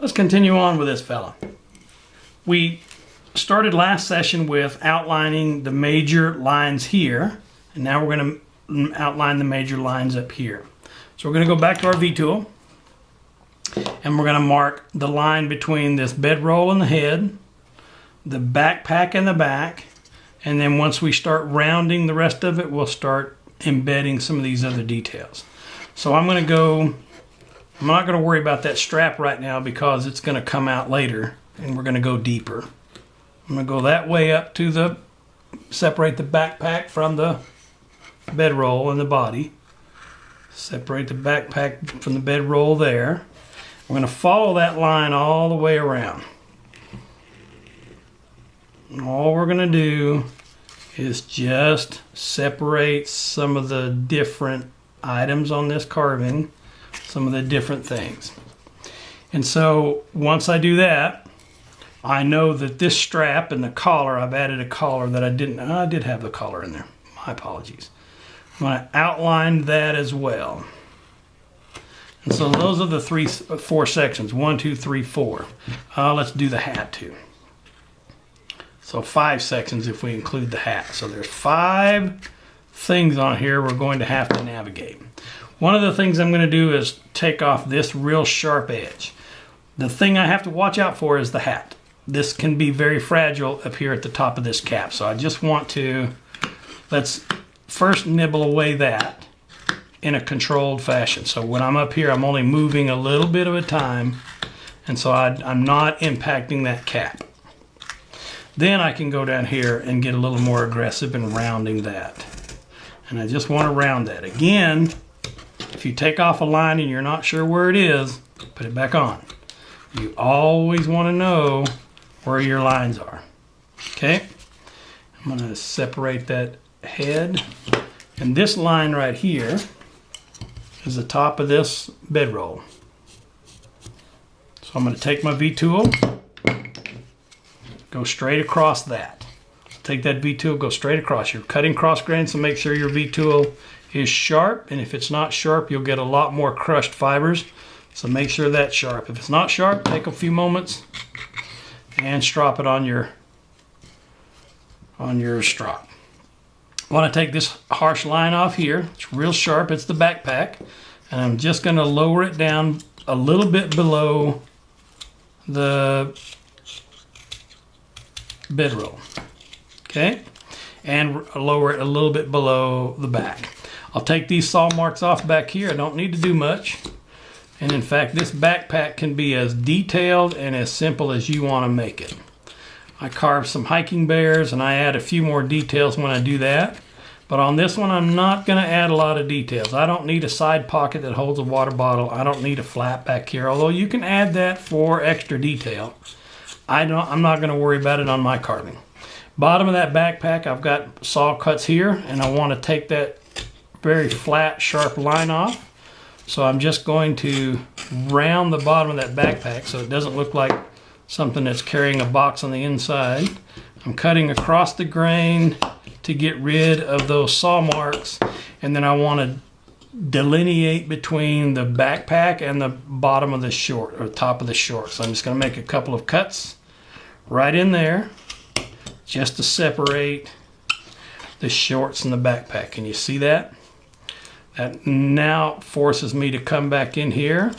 Let's continue on with this fella. We started last session with outlining the major lines here, and now we're going to outline the major lines up here. So we're going to go back to our V-tool, and we're going to mark the line between this bedroll and the head, the backpack and the back, and then once we start rounding the rest of it, we'll start embedding some of these other details. So I'm not going to worry about that strap right now because it's going to come out later, and we're going to go deeper. I'm going to go that way up to separate the backpack from the bedroll and the body. Separate the backpack from the bedroll there. We're going to follow that line all the way around. And all we're going to do is just separate some of the different items on this carving, some of the different things. And so once I do that, I know that this strap and the collar, I've added a collar that I did have the collar in there. My apologies. I'm going to outline that as well. And so those are the four sections. 1, 2, 3, 4. Let's do the hat too. So 5 sections if we include the hat. So there's 5 things on here we're going to have to navigate. One of the things I'm going to do is take off this real sharp edge. The thing I have to watch out for is the hat. This can be very fragile up here at the top of this cap. So I just want to, let's first nibble away that in a controlled fashion. So when I'm up here, I'm only moving a little bit at a time. And so I'm not impacting that cap. Then I can go down here and get a little more aggressive in rounding that. And I just want to round that. Again, if you take off a line and you're not sure where it is, put it back on. You always want to know where your lines are. Okay? I'm going to separate that head. And this line right here is the top of this bedroll. So I'm going to take my V-tool, go straight across that. Take that V-tool, go straight across. You're cutting cross grain, so make sure your V-tool is sharp. And if it's not sharp, you'll get a lot more crushed fibers. So make sure that's sharp. If it's not sharp, take a few moments and strop it on your strop. I want to take this harsh line off here. It's real sharp. It's the backpack. And I'm just going to lower it down a little bit below the bedroll. Okay? And lower it a little bit below the back. I'll take these saw marks off back here. I don't need to do much. And in fact, this backpack can be as detailed and as simple as you want to make it. I carved some hiking bears and I add a few more details when I do that. But on this one, I'm not going to add a lot of details. I don't need a side pocket that holds a water bottle. I don't need a flap back here, although you can add that for extra detail. I'm not going to worry about it on my carving. Bottom of that backpack, I've got saw cuts here, and I want to take that very flat, sharp line off. So I'm just going to round the bottom of that backpack so it doesn't look like something that's carrying a box on the inside. I'm cutting across the grain to get rid of those saw marks, and then I want to delineate between the backpack and the bottom of the short, or top of the short. So I'm just going to make a couple of cuts right in there just to separate the shorts and the backpack. Can you see that? That now forces me to come back in here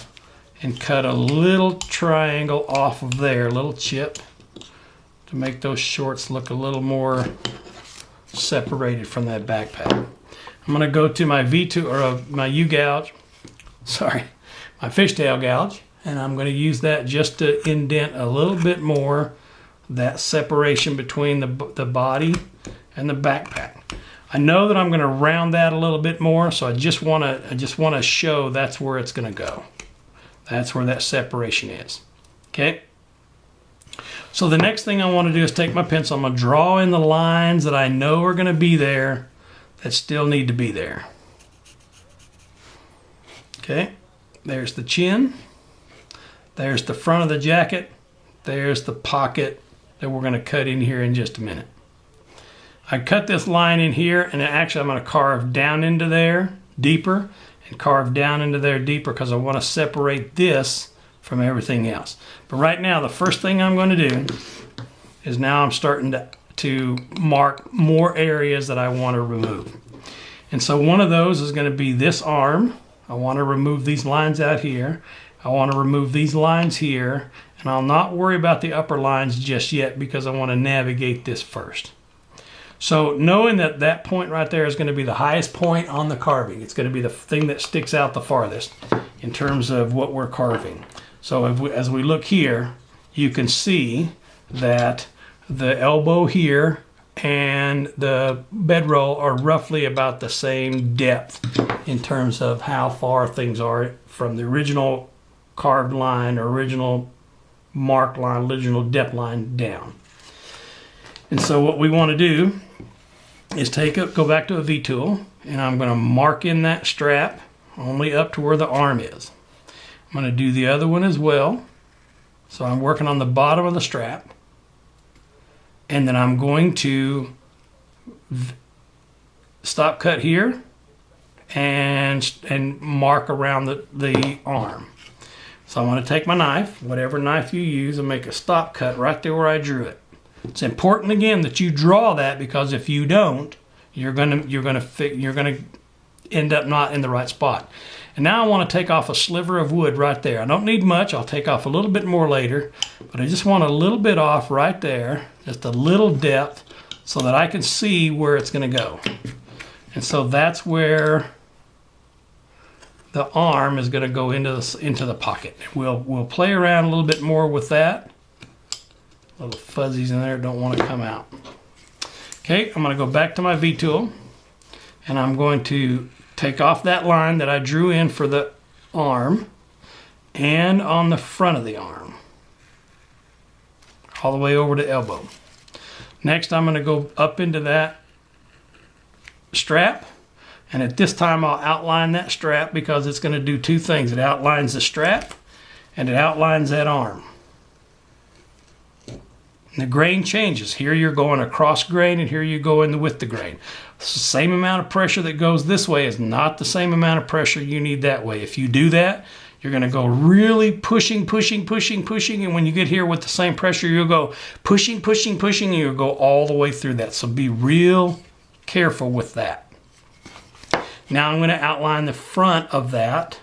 and cut a little triangle off of there, a little chip, to make those shorts look a little more separated from that backpack. I'm going to go to my V2 or my U-gouge, my fishtail gouge, and I'm going to use that just to indent a little bit more that separation between the body and the backpack. I know that I'm going to round that a little bit more, so I just want to show that's where it's going to go. That's where that separation is. Okay? So the next thing I want to do is take my pencil. I'm going to draw in the lines that I know are going to be there that still need to be there. Okay? There's the chin. There's the front of the jacket. There's the pocket that we're going to cut in here in just a minute. I cut this line in here, and actually I'm going to carve down into there deeper and carve down into there deeper because I want to separate this from everything else. But right now, the first thing I'm going to do is now I'm starting to mark more areas that I want to remove. And so one of those is going to be this arm. I want to remove these lines out here. I want to remove these lines here. And I'll not worry about the upper lines just yet because I want to navigate this first. So knowing that that point right there is going to be the highest point on the carving, it's going to be the thing that sticks out the farthest in terms of what we're carving. So as we look here, you can see that the elbow here and the bedroll are roughly about the same depth in terms of how far things are from the original carved line, original mark line, original depth line down. And so what we want to do is go back to a V-tool, and I'm going to mark in that strap only up to where the arm is. I'm going to do the other one as well. So I'm working on the bottom of the strap, and then I'm going to stop cut here and mark around the arm. So I'm going to take my knife, whatever knife you use, and make a stop cut right there where I drew it. It's important again that you draw that, because if you don't, you're gonna end up not in the right spot. And now I want to take off a sliver of wood right there. I don't need much. I'll take off a little bit more later, but I just want a little bit off right there, just a little depth, so that I can see where it's going to go. And so that's where the arm is going to go into the pocket. We'll play around a little bit more with that. Little fuzzies in there don't want to come out. Okay, I'm going to go back to my V-tool, and I'm going to take off that line that I drew in for the arm and on the front of the arm, all the way over to elbow. Next, I'm going to go up into that strap, and at this time I'll outline that strap because it's going to do two things. It outlines the strap and it outlines that arm. And the grain changes. Here you're going across grain, and here you go with the grain. It's the same amount of pressure that goes this way is not the same amount of pressure you need that way. If you do that, you're going to go really pushing, and when you get here with the same pressure, you'll go pushing, and you'll go all the way through that. So be real careful with that. Now I'm going to outline the front of that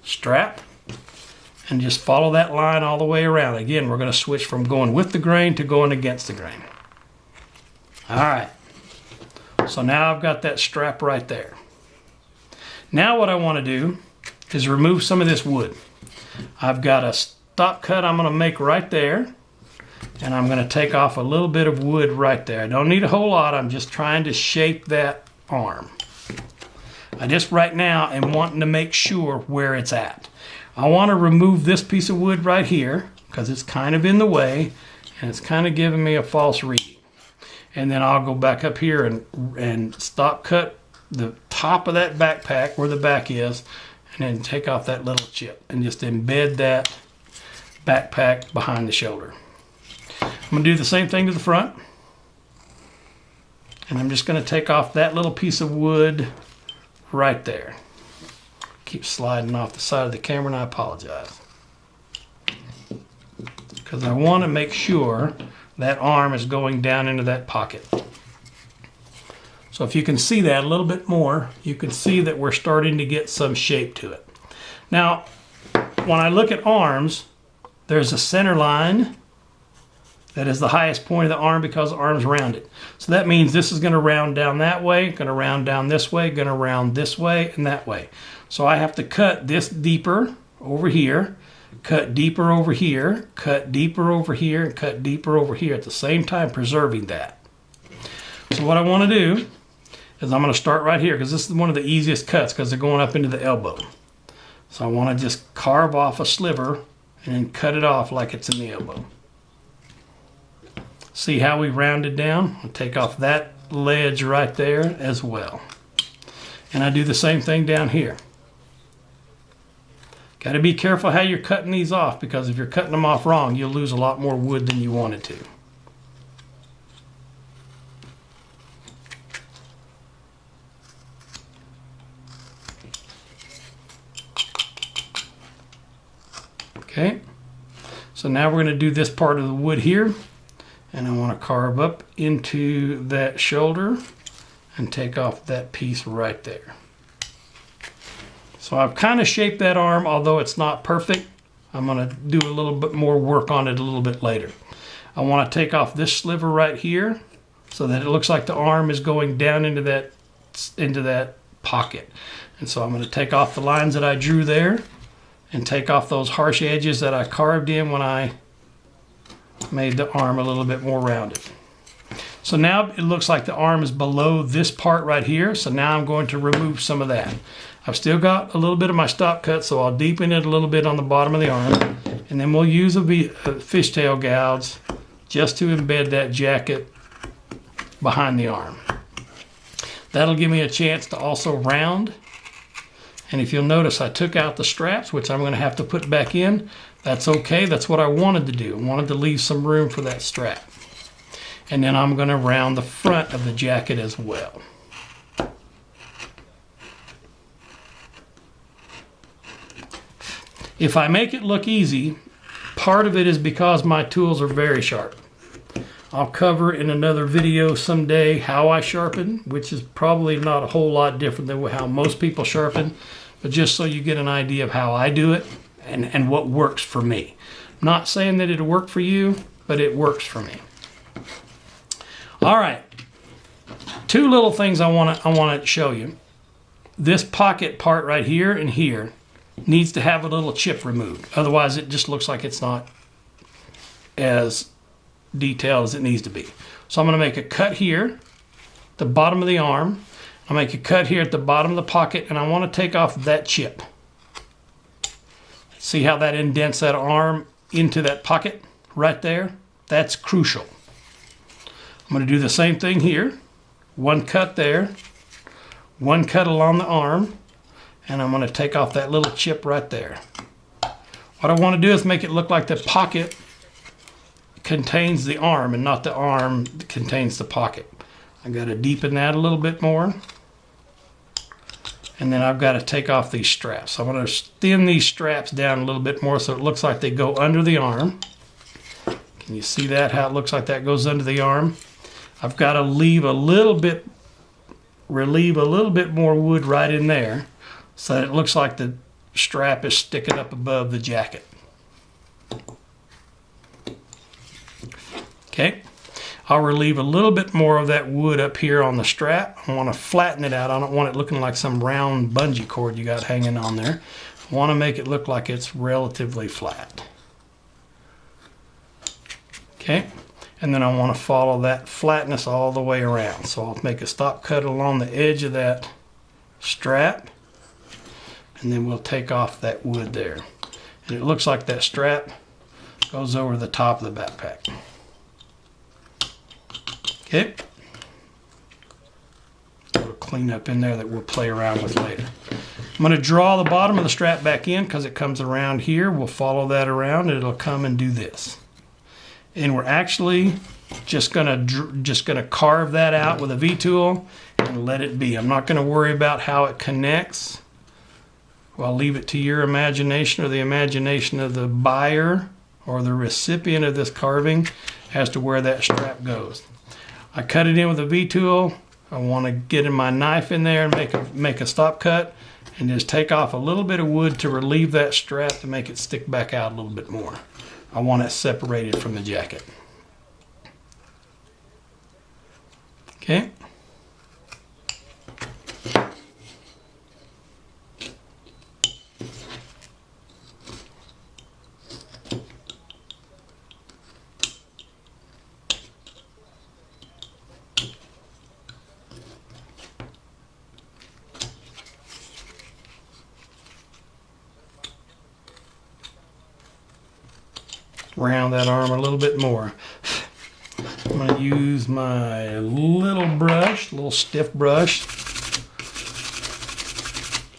strap and just follow that line all the way around. Again, we're going to switch from going with the grain to going against the grain. All right. So now I've got that strap right there. Now what I want to do is remove some of this wood. I've got a stop cut I'm going to make right there, and I'm going to take off a little bit of wood right there. I don't need a whole lot. I'm just trying to shape that arm. I just right now am wanting to make sure where it's at. I want to remove this piece of wood right here because it's kind of in the way and it's kind of giving me a false reading. And then I'll go back up here and stop cut the top of that backpack where the back is, and then take off that little chip and just embed that backpack behind the shoulder. I'm going to do the same thing to the front. And I'm just going to take off that little piece of wood right there. Keep sliding off the side of the camera, and I apologize. Because I want to make sure that arm is going down into that pocket. So if you can see that a little bit more, you can see that we're starting to get some shape to it. Now, when I look at arms, there's a center line that is the highest point of the arm because the arm's rounded. So that means this is going to round down that way, going to round down this way, going to round this way and that way. So I have to cut this deeper over here, cut deeper over here, cut deeper over here, and cut deeper over here at the same time, preserving that. So what I want to do is I'm going to start right here because this is one of the easiest cuts because they're going up into the elbow. So I want to just carve off a sliver and then cut it off like it's in the elbow. See how we rounded down? I'll take off that ledge right there as well. And I do the same thing down here. Got to be careful how you're cutting these off, because if you're cutting them off wrong, you'll lose a lot more wood than you wanted to. Okay, so now we're going to do this part of the wood here, and I want to carve up into that shoulder and take off that piece right there. So I've kind of shaped that arm, although it's not perfect. I'm going to do a little bit more work on it a little bit later. I want to take off this sliver right here so that it looks like the arm is going down into that pocket. And so I'm going to take off the lines that I drew there and take off those harsh edges that I carved in when I made the arm a little bit more rounded. So now it looks like the arm is below this part right here. So now I'm going to remove some of that. I've still got a little bit of my stop cut, so I'll deepen it a little bit on the bottom of the arm. And then we'll use a fishtail gouge just to embed that jacket behind the arm. That'll give me a chance to also round. And if you'll notice, I took out the straps, which I'm going to have to put back in. That's okay. That's what I wanted to do. I wanted to leave some room for that strap. And then I'm going to round the front of the jacket as well. If I make it look easy, part of it is because my tools are very sharp. I'll cover in another video someday how I sharpen, which is probably not a whole lot different than how most people sharpen, but just so you get an idea of how I do it and what works for me. I'm not saying that it'll work for you, but it works for me. All right, two little things I want to show you. This pocket part right here and here needs to have a little chip removed. Otherwise, it just looks like it's not as detailed as it needs to be. So I'm going to make a cut here, the bottom of the arm. I'll make a cut here at the bottom of the pocket, and I want to take off that chip. See how that indents that arm into that pocket right there? That's crucial. I'm going to do the same thing here. One cut there, one cut along the arm, and I'm going to take off that little chip right there. What I want to do is make it look like the pocket contains the arm and not the arm that contains the pocket. I've got to deepen that a little bit more. And then I've got to take off these straps. I'm going to thin these straps down a little bit more so it looks like they go under the arm. Can you see that, how it looks like that goes under the arm? I've got to relieve a little bit more wood right in there so that it looks like the strap is sticking up above the jacket. Okay, I'll relieve a little bit more of that wood up here on the strap. I want to flatten it out. I don't want it looking like some round bungee cord you got hanging on there. I want to make it look like it's relatively flat. Okay, and then I want to follow that flatness all the way around. So I'll make a stop cut along the edge of that strap, and then we'll take off that wood there. And it looks like that strap goes over the top of the backpack. Okay, a little cleanup in there that we'll play around with later. I'm going to draw the bottom of the strap back in because it comes around here. We'll follow that around and it'll come and do this. And we're actually just going to carve that out with a V-tool and let it be. I'm not going to worry about how it connects. I'll leave it to your imagination or the imagination of the buyer or the recipient of this carving as to where that strap goes. I cut it in with a V-tool. I want to get in my knife in there and make a stop cut and just take off a little bit of wood to relieve that strap to make it stick back out a little bit more. I want it separated from the jacket. Okay. Round that arm a little bit more. I'm going to use my little stiff brush,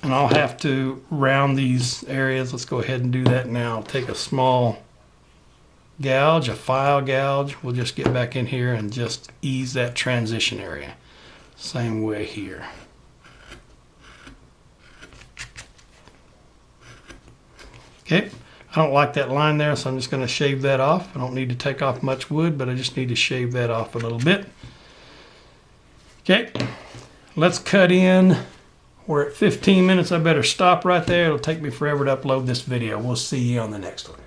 and I'll have to round these areas. Let's go ahead and do that now. I'll take a small gouge, a file gouge. We'll just get back in here and just ease that transition area. Same way here. Okay. I don't like that line there, so I'm just going to shave that off. I don't need to take off much wood, but I just need to shave that off a little bit. Okay, let's cut in. We're at 15 minutes. I better stop right there. It'll take me forever to upload this video. We'll see you on the next one.